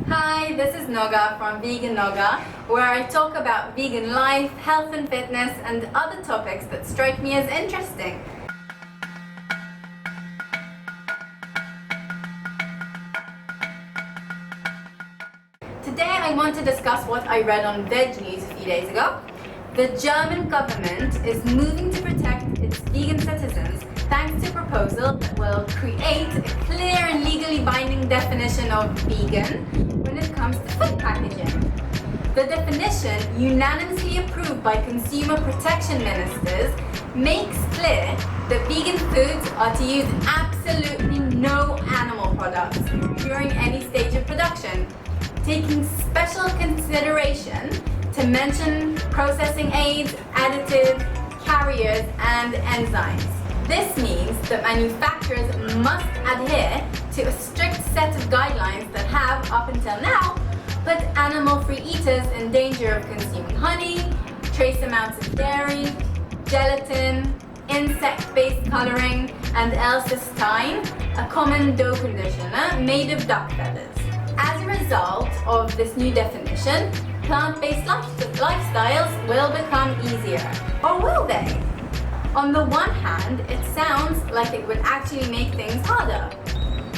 Hi, this is Noga from Veganoga, where I talk about vegan life, health and fitness, and other topics that strike me as interesting. Today I want to discuss what I read on Veg News a few days ago. The German government is moving to protect its vegan citizens thanks to a proposal that will create a clear and legally binding definition of vegan when it comes to food packaging. The definition, unanimously approved by consumer protection ministers, makes clear that vegan foods are to use absolutely no animal products during any stage of production, taking special consideration to mention processing aids, additives, carriers, and enzymes. This means that manufacturers must adhere to a strict set of guidelines that have, up until now, put animal-free eaters in danger of consuming honey, trace amounts of dairy, gelatin, insect-based coloring, and L-cysteine, a common dough conditioner made of duck feathers. As a result of this new definition, plant-based lifestyles will become easier. Or will they? On the one hand, it sounds like it would actually make things harder.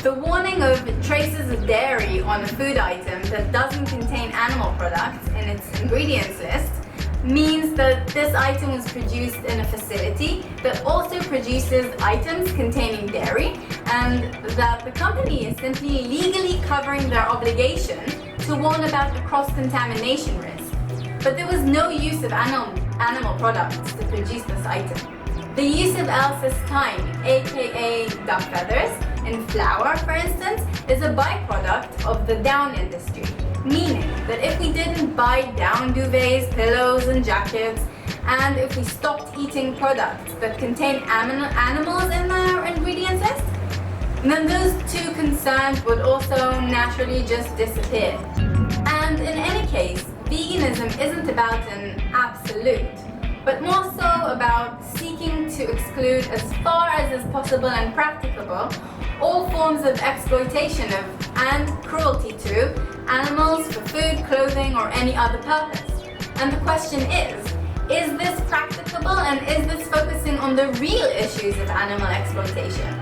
The warning of traces of dairy on a food item that doesn't contain animal products in its ingredients list means that this item was produced in a facility that also produces items containing dairy, and that the company is simply legally covering their obligation to warn about the cross-contamination risk. But there was no use of animal products to produce this item. The use of L-cysteine, aka duck feathers, in flour, for instance, is a byproduct of the down industry, meaning that if we didn't buy down duvets, pillows, and jackets, and if we stopped eating products that contain animals in their ingredients list, then those two concerns would also naturally just disappear. And in any case, veganism isn't about an absolute, but more so about seeking to exclude as far as is possible and practicable all forms of exploitation of and cruelty to animals for food, clothing, or any other purpose. And the question is this practicable, and is this focusing on the real issues of animal exploitation?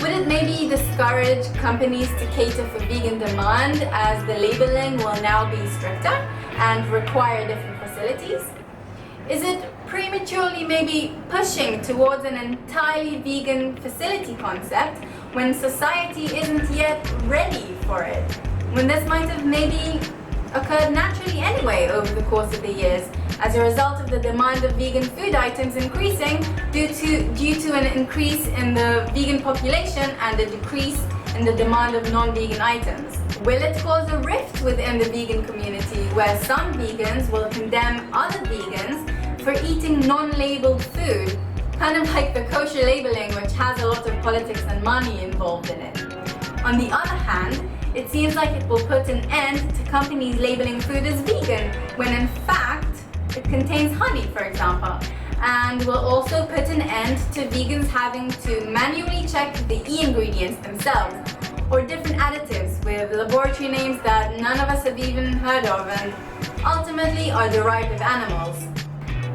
Would it maybe discourage companies to cater for vegan demand, as the labeling will now be stricter and require different facilities? Is it prematurely maybe pushing towards an entirely vegan facility concept when society isn't yet ready for it? When this might have maybe occurred naturally anyway over the course of the years as a result of the demand of vegan food items increasing due to an increase in the vegan population and a decrease in the demand of non-vegan items? Will it cause a rift within the vegan community where some vegans will condemn other vegans for eating non-labeled food, kind of like the kosher labeling, which has a lot of politics and money involved in it? On the other hand, it seems like it will put an end to companies labeling food as vegan when in fact it contains honey, for example, and will also put an end to vegans having to manually check the ingredients themselves, or different additives with laboratory names that none of us have even heard of and ultimately are derived of animals.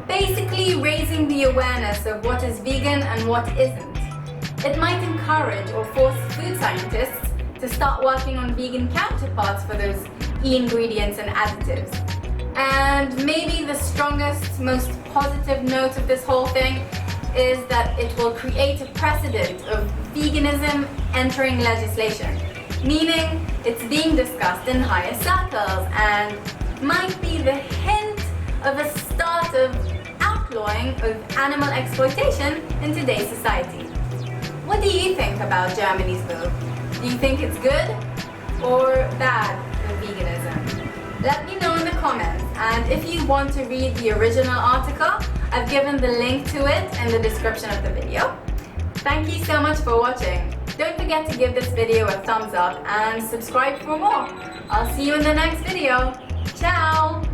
Basically raising the awareness of what is vegan and what isn't. It might encourage or force food scientists to start working on vegan counterparts for those ingredients and additives. And maybe the strongest, most positive note of this whole thing is that it will create a precedent of veganism entering legislation, meaning it's being discussed in higher circles and might be the hint of a start of outlawing of animal exploitation in today's society. What do you think about Germany's move? Do you think it's good or bad for veganism? Let me know in the comments, and if you want to read the original article, I've given the link to it in the description of the video. Thank you so much for watching. Don't forget to give this video a thumbs up and subscribe for more. I'll see you in the next video. Ciao!